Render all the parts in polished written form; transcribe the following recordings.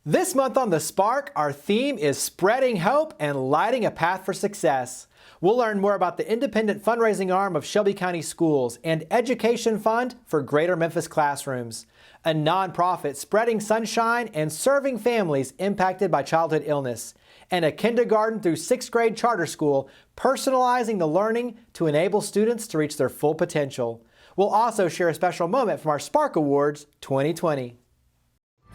This month on The Spark, our theme is spreading hope and lighting a path for success. We'll learn more about the independent fundraising arm of Shelby County Schools and Education Fund for Greater Memphis Classrooms, a nonprofit spreading sunshine and serving families impacted by childhood illness, and a kindergarten through 6th grade charter school personalizing the learning to enable students to reach their full potential. We'll also share a special moment from our Spark Awards 2020.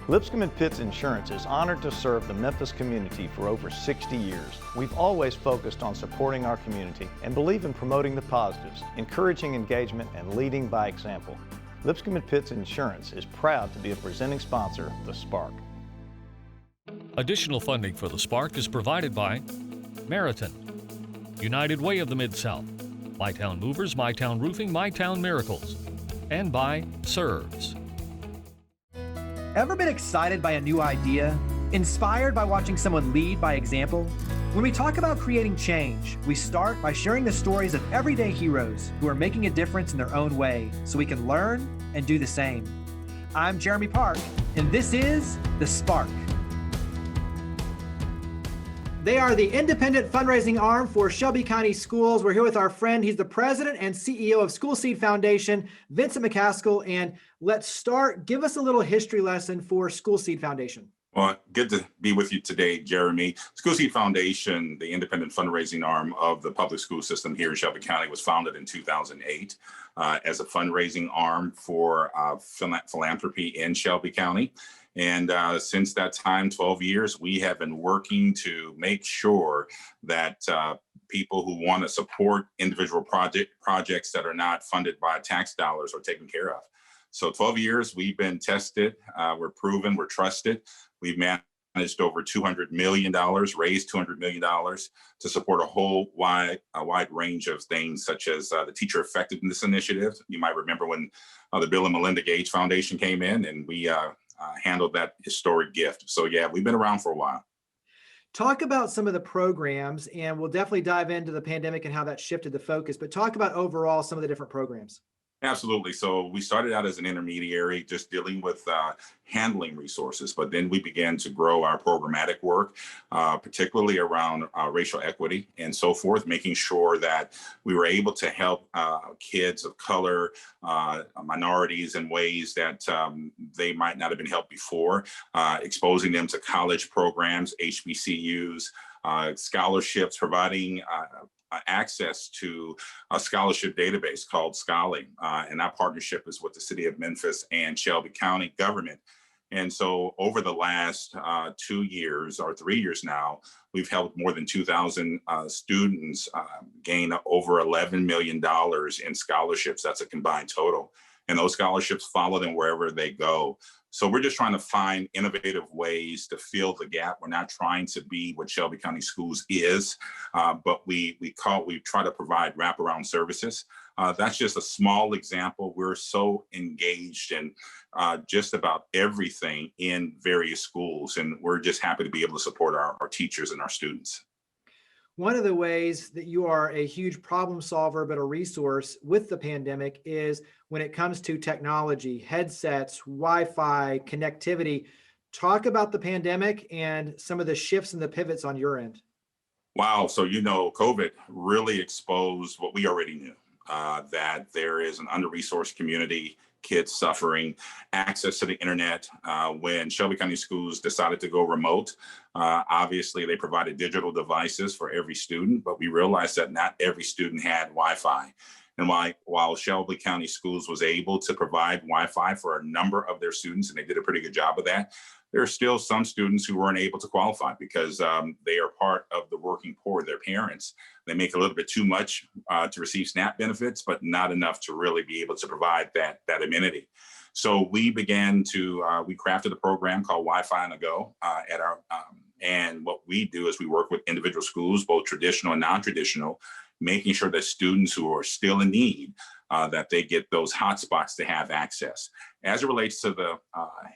Lipscomb & Pitts Insurance is honored to serve the Memphis community for over 60 years. We've always focused on supporting our community and believe in promoting the positives, encouraging engagement, and leading by example. Lipscomb & Pitts Insurance is proud to be a presenting sponsor of The Spark. Additional funding for The Spark is provided by Meriton, United Way of the Mid-South, MyTown Movers, MyTown Roofing, MyTown Miracles, and by SERVES. Ever been excited by a new idea? Inspired by watching someone lead by example? When we talk about creating change, we start by sharing the stories of everyday heroes who are making a difference in their own way so we can learn and do the same. I'm Jeremy Park, and this is The Spark. They are the independent fundraising arm for Shelby County Schools. We're here with our friend. He's the president and CEO of School Seed Foundation, Vincent McCaskill. And let's start. Give us a little history lesson for School Seed Foundation. Well, good to be with you today, Jeremy. School Seed Foundation, the independent fundraising arm of the public school system here in Shelby County, was founded in 2008 as a fundraising arm for philanthropy in Shelby County. And since that time, 12 years, we have been working to make sure that people who want to support individual projects that are not funded by tax dollars are taken care of. So 12 years, we've been tested, we're proven, we're trusted. We've managed over $200 million, raised $200 million to support a wide range of things, such as the Teacher Effectiveness Initiative. You might remember when the Bill and Melinda Gates Foundation came in, and we handled that historic gift. So yeah, we've been around for a while. Talk about some of the programs, and we'll definitely dive into the pandemic and how that shifted the focus, but talk about overall some of the different programs. Absolutely. So we started out as an intermediary, just dealing with handling resources, but then we began to grow our programmatic work, particularly around racial equity and so forth, making sure that we were able to help kids of color, minorities in ways that they might not have been helped before, exposing them to college programs, HBCUs, scholarships, providing access to a scholarship database called Scholly. And our partnership is with the City of Memphis and Shelby County government. And so over the last 2 years or 3 years now, we've helped more than 2,000 students gain over $11 million in scholarships. That's a combined total. And those scholarships follow them wherever they go. So we're just trying to find innovative ways to fill the gap. We're not trying to be what Shelby County Schools is, but we try to provide wraparound services. That's just a small example. We're so engaged in just about everything in various schools, and we're just happy to be able to support our teachers and our students. One of the ways that you are a huge problem solver, but a resource with the pandemic, is when it comes to technology, headsets, Wi-Fi, connectivity. Talk about the pandemic and some of the shifts and the pivots on your end. Wow. So, COVID really exposed what we already knew, that there is an under-resourced community, kids suffering, access to the internet. When Shelby County Schools decided to go remote, obviously they provided digital devices for every student, but we realized that not every student had Wi-Fi. And while Shelby County Schools was able to provide Wi-Fi for a number of their students, and they did a pretty good job of that, there are still some students who weren't able to qualify because they are part of the working poor, their parents. They make a little bit too much to receive SNAP benefits, but not enough to really be able to provide that amenity. So we began to, we crafted a program called Wi-Fi on the Go and what we do is we work with individual schools, both traditional and non-traditional, making sure that students who are still in need, that they get those hotspots to have access. As it relates to the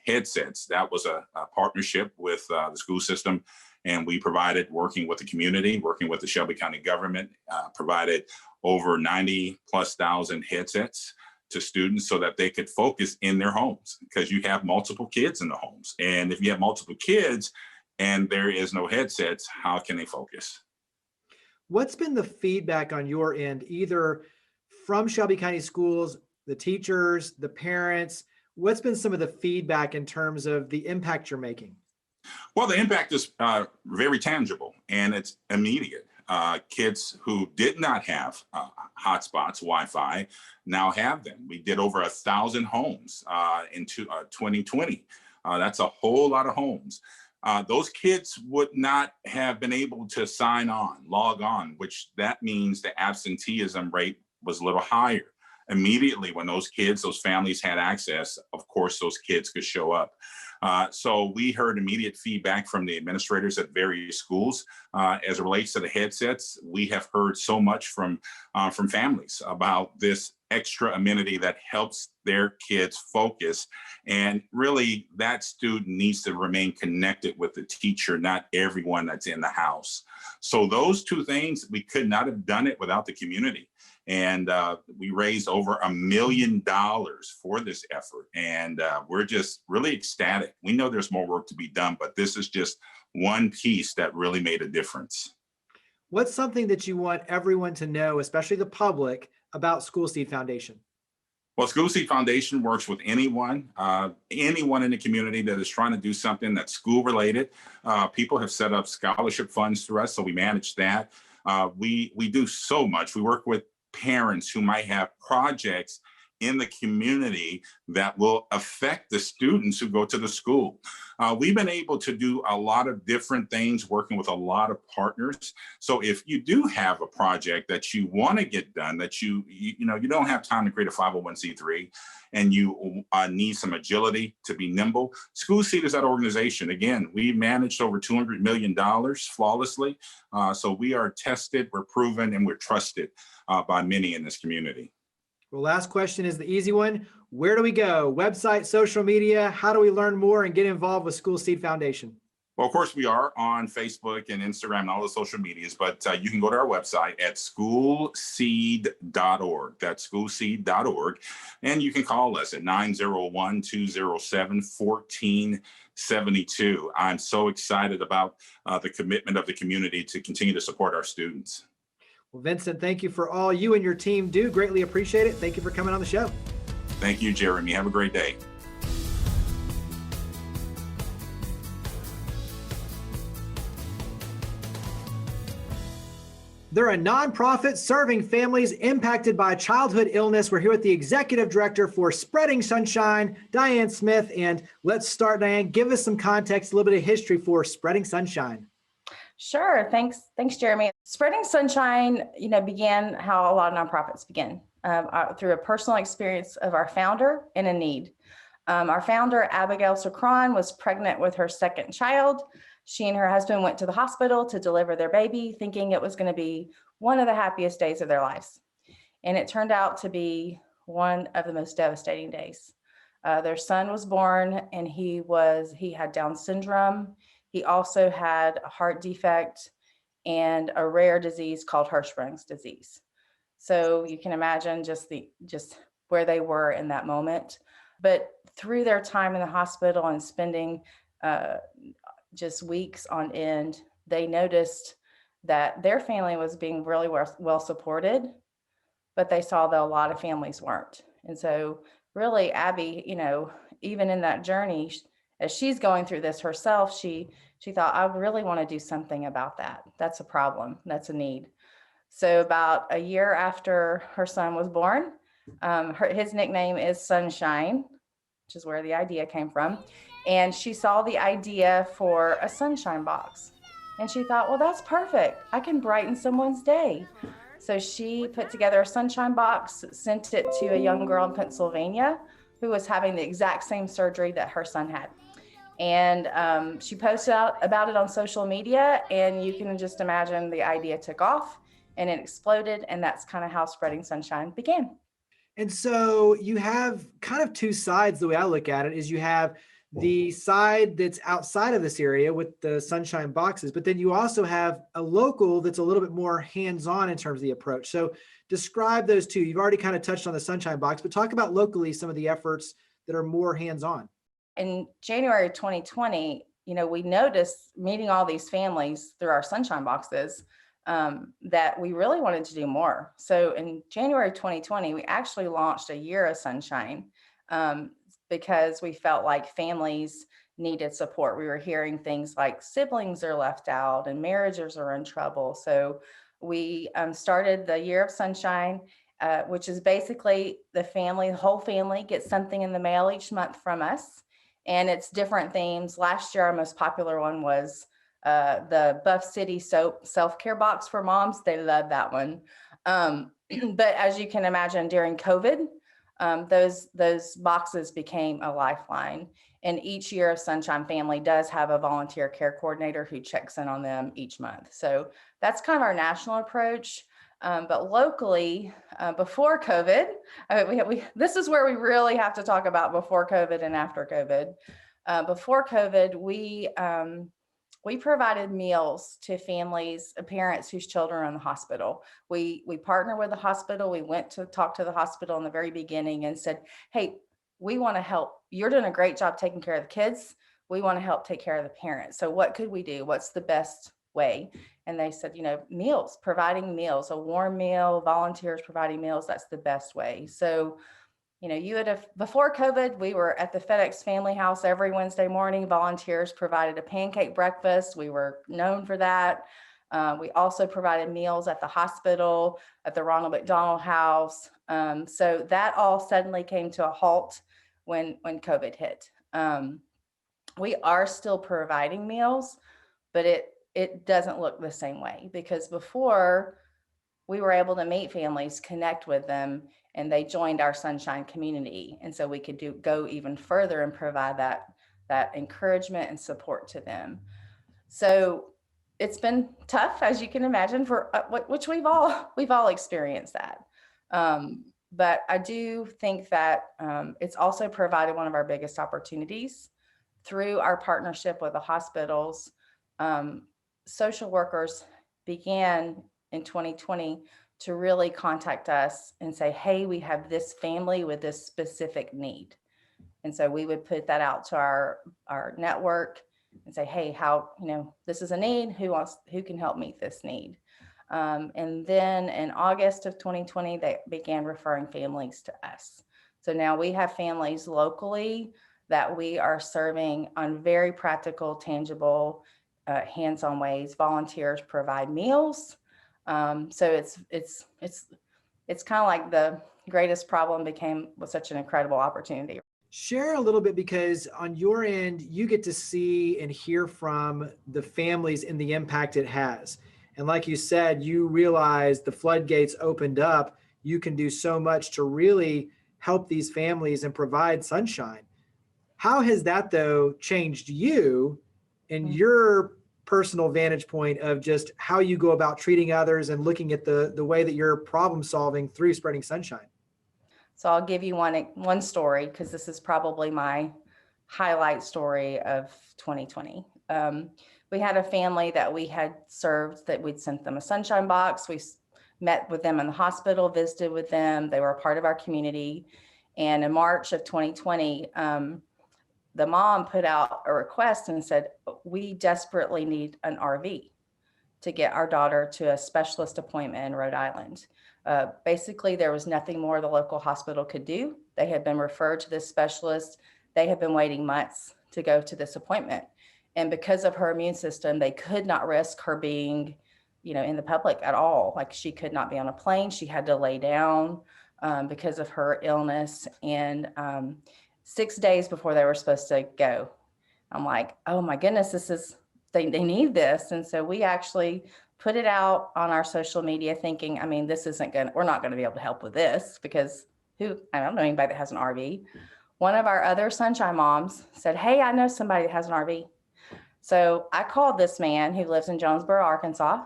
headsets, that was a partnership with the school system, and we provided, working with the community, working with the Shelby County government, provided over 90,000+ headsets to students so that they could focus in their homes, because you have multiple kids in the homes. And if you have multiple kids and there is no headsets, how can they focus? What's been the feedback on your end, either from Shelby County Schools, the teachers, the parents? What's been some of the feedback in terms of the impact you're making? Well, the impact is very tangible and it's immediate. Kids who did not have hotspots, Wi-Fi, now have them. We did over 1,000 homes in 2020. That's a whole lot of homes. Those kids would not have been able to log on, which that means the absenteeism rate was a little higher. Immediately when those families had access, of course, those kids could show up. So we heard immediate feedback from the administrators at various schools. As it relates to the headsets, we have heard so much from families about this extra amenity that helps their kids focus. And really, that student needs to remain connected with the teacher, not everyone that's in the house. So those two things, we could not have done it without the community. And we raised over $1 million for this effort. And we're just really ecstatic. We know there's more work to be done, but this is just one piece that really made a difference. What's something that you want everyone to know, especially the public, about School Seed Foundation? Well, School Seed Foundation works with anyone in the community that is trying to do something that's school related. People have set up scholarship funds through us, so we manage that. We do so much. We work with parents who might have projects in the community that will affect the students who go to the school. We've been able to do a lot of different things, working with a lot of partners. So if you do have a project that you want to get done, that you don't have time to create a 501c3 and you need some agility to be nimble, School Seed is that organization. Again, we managed over $200 million flawlessly. So we are tested, we're proven, and we're trusted by many in this community. Well, last question is the easy one. Where do we go? Website, social media? How do we learn more and get involved with School Seed Foundation? Well, of course, we are on Facebook and Instagram and all the social medias, but you can go to our website at schoolseed.org. That's schoolseed.org. And you can call us at 901-207-1472. I'm so excited about the commitment of the community to continue to support our students. Well, Vincent, thank you for all you and your team do. Greatly appreciate it. Thank you for coming on the show. Thank you, Jeremy. Have a great day. They're a nonprofit serving families impacted by childhood illness. We're here with the executive director for Spreading Sunshine, Diane Smith. And let's start, Diane. Give us some context, a little bit of history for Spreading Sunshine. Sure. Thanks, Jeremy. Spreading Sunshine, began how a lot of nonprofits begin, through a personal experience of our founder and a need. Our founder, Abigail Socron, was pregnant with her second child. She and her husband went to the hospital to deliver their baby, thinking it was going to be one of the happiest days of their lives. And it turned out to be one of the most devastating days. Their son was born, and he had Down syndrome. He also had a heart defect and a rare disease called Hirschsprung's disease. So you can imagine just where they were in that moment. But through their time in the hospital and spending just weeks on end, they noticed that their family was being really well supported, but they saw that a lot of families weren't. And so really, Abby, even in that journey, as she's going through this herself, she thought, I really want to do something about that. That's a problem. That's a need. So about a year after her son was born, his nickname is Sunshine, which is where the idea came from. And she saw the idea for a sunshine box. And she thought, well, that's perfect. I can brighten someone's day. So she put together a sunshine box, sent it to a young girl in Pennsylvania who was having the exact same surgery that her son had. And she posted out about it on social media, and you can just imagine the idea took off and it exploded. And that's kind of how Spreading Sunshine began. And so you have kind of two sides. The way I look at it is you have the side that's outside of this area with the Sunshine Boxes, but then you also have a local that's a little bit more hands-on in terms of the approach. So describe those two. You've already kind of touched on the Sunshine Box, but talk about locally some of the efforts that are more hands-on. In January 2020, we noticed meeting all these families through our Sunshine Boxes, that we really wanted to do more. So in January 2020, we actually launched a year of Sunshine, because we felt like families needed support. We were hearing things like siblings are left out and marriages are in trouble. So we started the Year of Sunshine, which is basically the whole family gets something in the mail each month from us. And it's different themes. Last year, our most popular one was the Buff City Soap self-care box for moms. They love that one. But as you can imagine, during COVID, those boxes became a lifeline. And each Year of Sunshine family does have a volunteer care coordinator who checks in on them each month. So that's kind of our national approach. But locally, before COVID, this is where we really have to talk about before COVID and after COVID. Before COVID, we provided meals to families, parents whose children are in the hospital. We partnered with the hospital. We went to talk to the hospital in the very beginning and said, hey, we want to help. You're doing a great job taking care of the kids. We want to help take care of the parents. So what could we do? What's the best way? And they said, meals, providing meals, a warm meal, volunteers providing meals, that's the best way. So, before COVID, we were at the FedEx Family House every Wednesday morning. Volunteers provided a pancake breakfast. We were known for that. We also provided meals at the hospital, at the Ronald McDonald House. So that all suddenly came to a halt when COVID hit. We are still providing meals, but it doesn't look the same way, because before we were able to meet families, connect with them, and they joined our Sunshine community. And so we could go even further and provide that encouragement and support to them. So it's been tough, as you can imagine, for which we've all experienced that. But I do think that it's also provided one of our biggest opportunities through our partnership with the hospitals. Social workers began in 2020 to really contact us and say, hey, we have this family with this specific need. And so we would put that out to our network and say, hey, this is a need, who can help meet this need? And then in August of 2020, they began referring families to us. So now we have families locally that we are serving on very practical, tangible, hands-on ways. Volunteers provide meals. So it's kind of like the greatest problem became such an incredible opportunity. Share a little bit, because on your end, you get to see and hear from the families and the impact it has. And like you said, you realize the floodgates opened up. You can do so much to really help these families and provide sunshine. How has that, though, changed you and your personal vantage point of just how you go about treating others and looking at the way that you're problem solving through spreading sunshine? So I'll give you one story, because this is probably my highlight story of 2020. We had a family that we had served, that we'd sent them a Sunshine Box. We met with them in the hospital, visited with them. They were a part of our community. And in March of 2020, the mom put out a request and said, we desperately need an RV to get our daughter to a specialist appointment in Rhode Island. Basically, there was nothing more the local hospital could do. They had been referred to this specialist. They had been waiting months to go to this appointment. And because of her immune system, they could not risk her being, in the public at all. Like, she could not be on a plane. She had to lay down because of her illness. And 6 days before they were supposed to go, I'm like, oh my goodness, they need this. And so we actually put it out on our social media thinking, we're not going to be able to help with this, because I don't know anybody that has an RV. One of our other Sunshine moms said, hey, I know somebody that has an RV. So I called this man who lives in Jonesboro, Arkansas.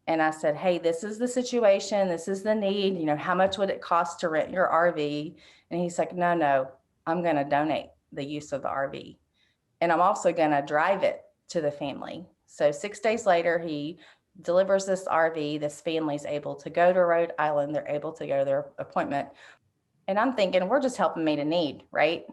And I said, hey, this is the situation. This is the need. How much would it cost to rent your RV? And he's like, no, I'm going to donate the use of the RV. and I'm also going to drive it to the family. So 6 days later, he delivers this RV. This family's able to go to Rhode Island. They're able to go to their appointment. And I'm thinking, we're just helping meet a need, right?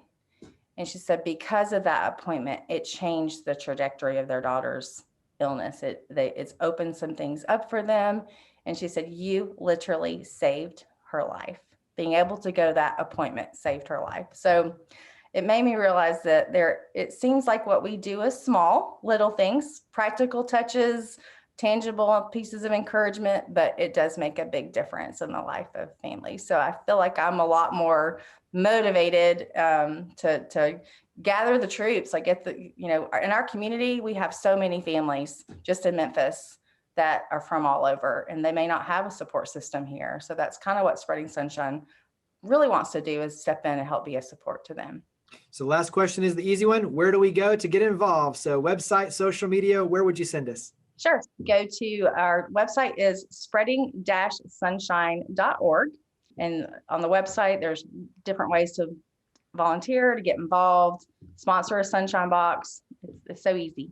And she said, because of that appointment, it changed the trajectory of their daughter's illness. It's opened some things up for them. And she said, you literally saved her life. Being able to go to that appointment saved her life. So it made me realize that it seems like what we do is small, little things, practical touches, tangible pieces of encouragement, but it does make a big difference in the life of families. So I feel like I'm a lot more motivated to gather the troops. I get in our community, we have so many families just in Memphis that are from all over, and they may not have a support system here. So that's kind of what Spreading Sunshine really wants to do, is step in and help be a support to them. So last question is the easy one. Where do we go to get involved? So website, social media, where would you send us? Sure. Go to our website is spreading-sunshine.org. And on the website, there's different ways to volunteer, to get involved, sponsor a Sunshine Box. It's so easy.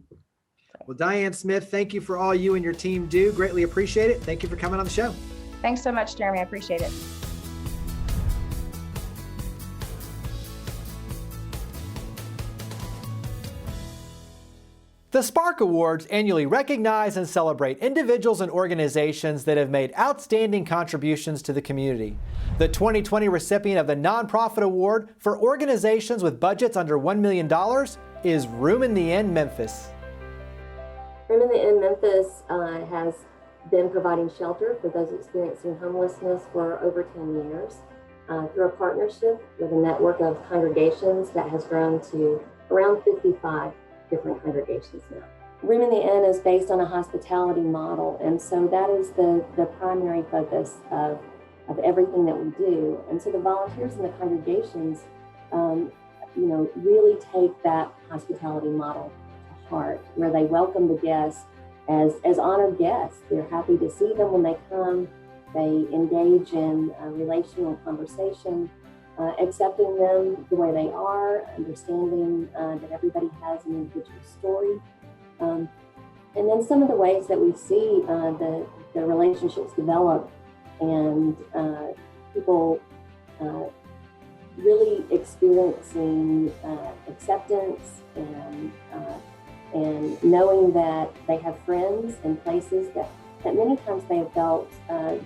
Well, Diane Smith, thank you for all you and your team do. Greatly appreciate it. Thank you for coming on the show. Thanks so much, Jeremy. I appreciate it. The Spark Awards annually recognize and celebrate individuals and organizations that have made outstanding contributions to the community. The 2020 recipient of the Nonprofit Award for organizations with budgets under $1 million is Room in the Inn Memphis. Room in the Inn Memphis has been providing shelter for those experiencing homelessness for over 10 years through a partnership with a network of congregations that has grown to around 55 different congregations now. Room in the Inn is based on a hospitality model, and so that is the primary focus of everything that we do. And so the volunteers in the congregations, really take that hospitality model to heart, where they welcome the guests as honored guests. They're happy to see them when they come. They engage in relational conversation, accepting them the way they are, understanding that everybody has an individual story. And then some of the ways that we see the relationships develop, and people really experiencing acceptance and knowing that they have friends in places that many times they have felt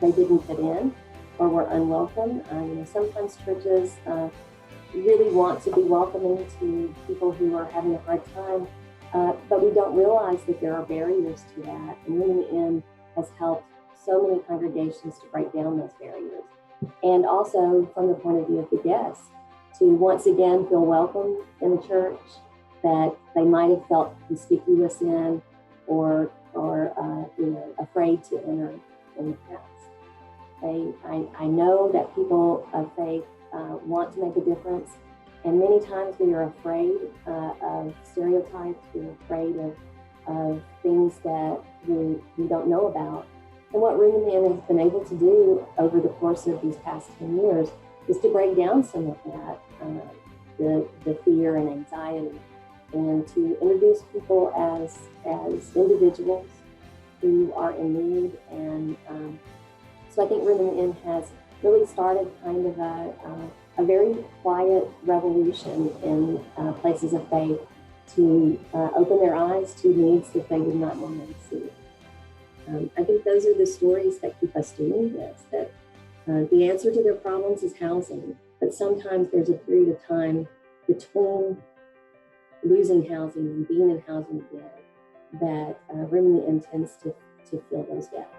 they didn't fit in or were unwelcome. Sometimes churches really want to be welcoming to people who are having a hard time, but we don't realize that there are barriers to that. And Room in the Inn has helped so many congregations to break down those barriers. And also from the point of view of the guests, to once again feel welcome in the church that they might have felt conspicuous in or afraid to enter in the past. I know that people of faith want to make a difference, and many times we are afraid of stereotypes. We're afraid of things that we don't know about. And what Room in the Inn has been able to do over the course of these past 10 years is to break down some of that, the fear and anxiety, and to introduce people as individuals who are in need. And so I think Room in the Inn has really started kind of a very quiet revolution in places of faith to open their eyes to needs that they would not normally see. I think those are the stories that keep us doing this, that the answer to their problems is housing, but sometimes there's a period of time between losing housing and being in housing again that Room in the Inn tends to fill those gaps.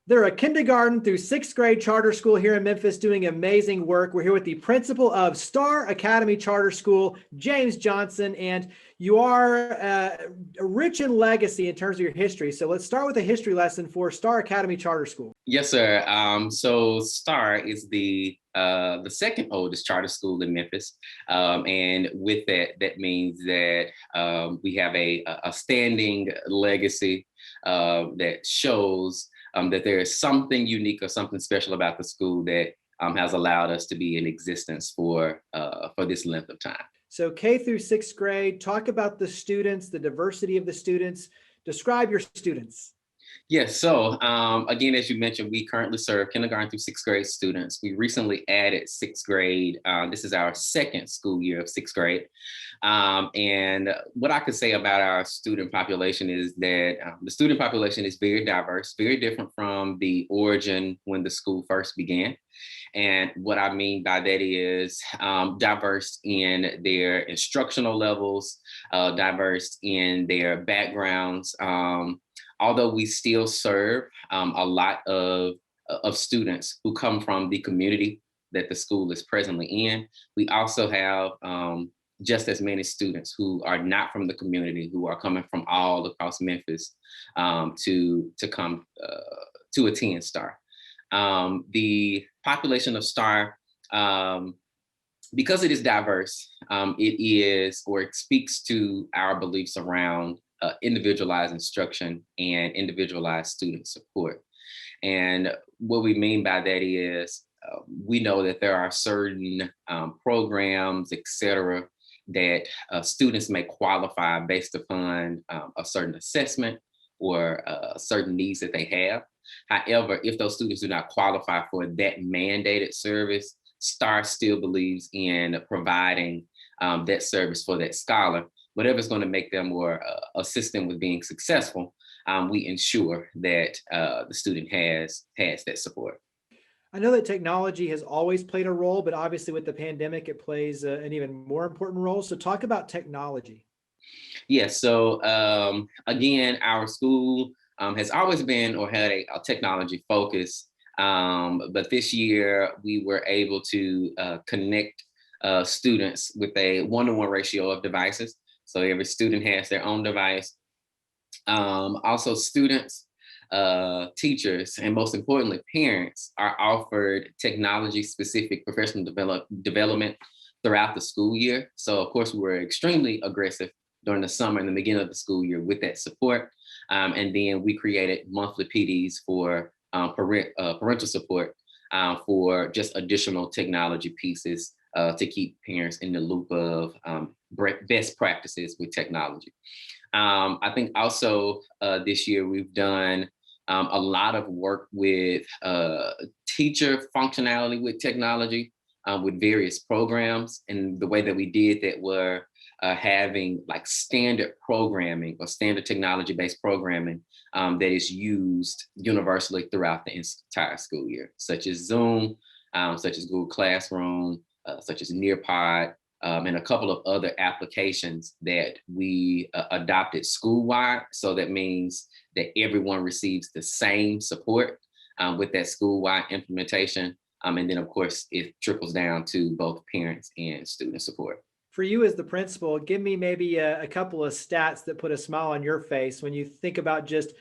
They're a kindergarten through 6th grade charter school here in Memphis doing amazing work. We're here with the principal of Star Academy Charter School, James Johnson, and you are rich in legacy in terms of your history. So let's start with a history lesson for Star Academy Charter School. Yes, sir. So Star is the second oldest charter school in Memphis. And with that means that we have a standing legacy that shows that there is something unique or something special about the school that has allowed us to be in existence for this length of time. So K through sixth grade, talk about the students, the diversity of the students. Describe your students. Yes, so again, as you mentioned, we currently serve kindergarten through sixth grade students. We recently added sixth grade. This is our second school year of sixth grade. And what I could say about our student population is that the student population is very diverse, very different from the origin when the school first began. And what I mean by that is diverse in their instructional levels, diverse in their backgrounds. Although we still serve a lot of students who come from the community that the school is presently in, we also have just as many students who are not from the community, who are coming from all across Memphis to come to attend STAR. The population of STAR, because it is diverse, it speaks to our beliefs around individualized instruction and individualized student support. And what we mean by that is we know that there are certain programs, et cetera, that students may qualify based upon a certain assessment or certain needs that they have. However, if those students do not qualify for that mandated service, STAR still believes in providing that service for that scholar. Whatever's going to make them or assist them with being successful, we ensure that the student has that support. I know that technology has always played a role, but obviously with the pandemic, it plays an even more important role. So talk about technology. Yes. So again, our school has always been or had a technology focus. But this year we were able to connect students with a 1-to-1 ratio of devices. So every student has their own device. Also students, teachers, and most importantly, parents are offered technology-specific professional development throughout the school year. So of course, we were extremely aggressive during the summer and the beginning of the school year with that support. And then we created monthly PDs for parental support for just additional technology pieces to keep parents in the loop of best practices with technology. I think also this year we've done a lot of work with teacher functionality with technology with various programs. And the way that we did that were having like standard programming or standard technology-based programming that is used universally throughout the entire school year, such as Zoom, such as Google Classroom, such as Nearpod, and a couple of other applications that we adopted school-wide. So that means that everyone receives the same support with that school-wide implementation. And then of course, it trickles down to both parents and student support. For you as the principal, give me maybe a couple of stats that put a smile on your face when you think about just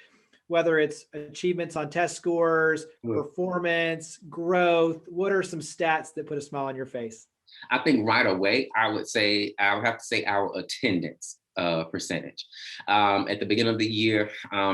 whether it's achievements on test scores, performance, growth. What are some stats that put a smile on your face? I think right away, I would have to say our attendance percentage. At the beginning of the year,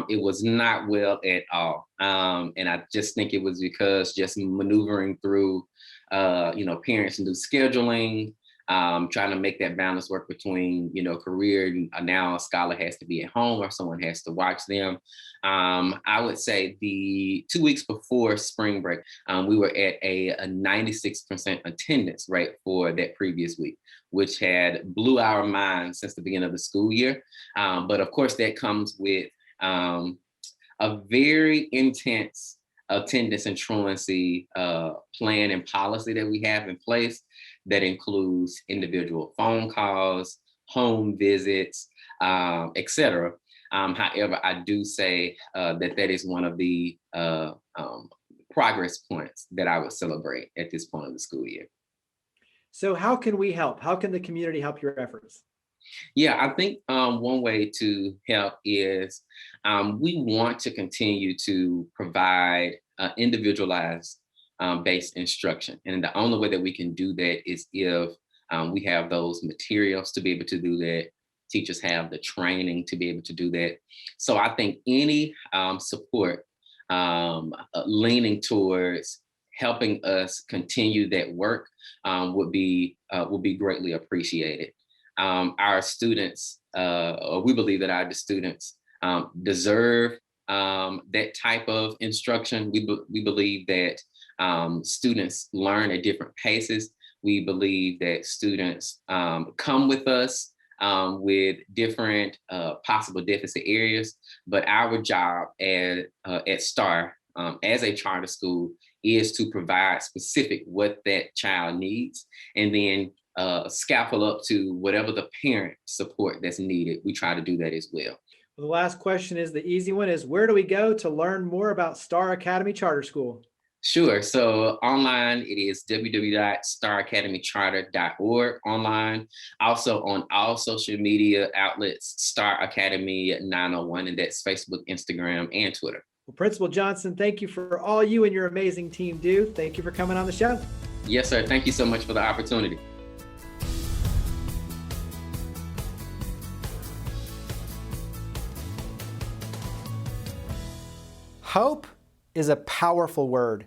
it was not well at all. And I just think it was because just maneuvering through, parents new scheduling, trying to make that balance work between, career and now a scholar has to be at home or someone has to watch them. I would say the 2 weeks before spring break, we were at a 96% attendance rate for that previous week, which had blew our minds since the beginning of the school year. But of course, that comes with a very intense attendance and truancy plan and policy that we have in place that includes individual phone calls, home visits, et cetera. However, I do say that is one of the progress points that I would celebrate at this point of the school year. So how can we help? How can the community help your efforts? Yeah, I think one way to help is we want to continue to provide individualized based instruction. And the only way that we can do that is if we have those materials to be able to do that. Teachers have the training to be able to do that. So I think any support leaning towards helping us continue that work would be greatly appreciated. Our students, or we believe that our students deserve that type of instruction. We believe that students learn at different paces. We believe that students come with us with different possible deficit areas, but our job at STAR as a charter school is to provide specific what that child needs, and then scaffold up to whatever the parent support that's needed. We try to do that as well. Well, the last question is the easy one, is where do we go to learn more about Star Academy Charter School? Sure. So online, it is www.staracademycharter.org online. Also on all social media outlets, Star Academy 901, and that's Facebook, Instagram, and Twitter. Well, Principal Johnson, thank you for all you and your amazing team do. Thank you for coming on the show. Yes, sir. Thank you so much for the opportunity. Hope is a powerful word.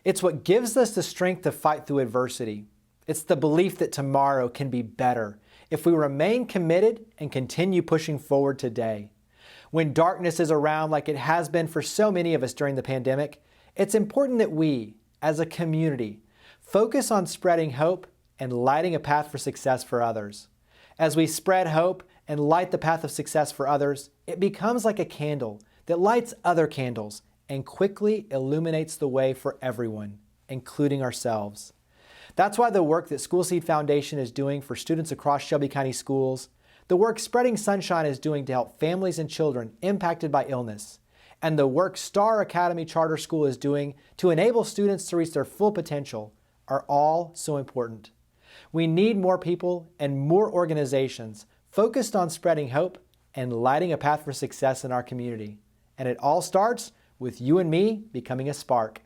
It's what gives us the strength to fight through adversity. It's the belief that tomorrow can be better if we remain committed and continue pushing forward today. When darkness is around like it has been for so many of us during the pandemic, it's important that we, as a community, focus on spreading hope and lighting a path for success for others. As we spread hope and light the path of success for others, it becomes like a candle that lights other candles and quickly illuminates the way for everyone, including ourselves. That's why the work that School Seed Foundation is doing for students across Shelby County schools, the work Spreading Sunshine is doing to help families and children impacted by illness, and the work Star Academy Charter School is doing to enable students to reach their full potential are all so important. We need more people and more organizations focused on spreading hope and lighting a path for success in our community. And it all starts with you and me becoming a spark.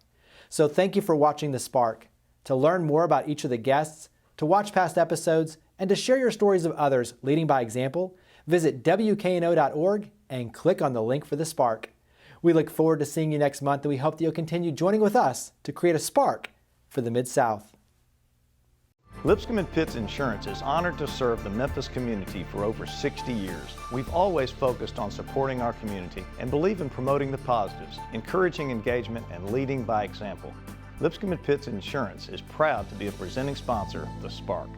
So thank you for watching The Spark. To learn more about each of the guests, to watch past episodes, and to share your stories of others leading by example, visit WKNO.org and click on the link for The Spark. We look forward to seeing you next month, and we hope that you'll continue joining with us to create a spark for the Mid-South. Lipscomb and Pitts Insurance is honored to serve the Memphis community for over 60 years. We've always focused on supporting our community and believe in promoting the positives, encouraging engagement, and leading by example. Lipscomb and Pitts Insurance is proud to be a presenting sponsor of The Spark.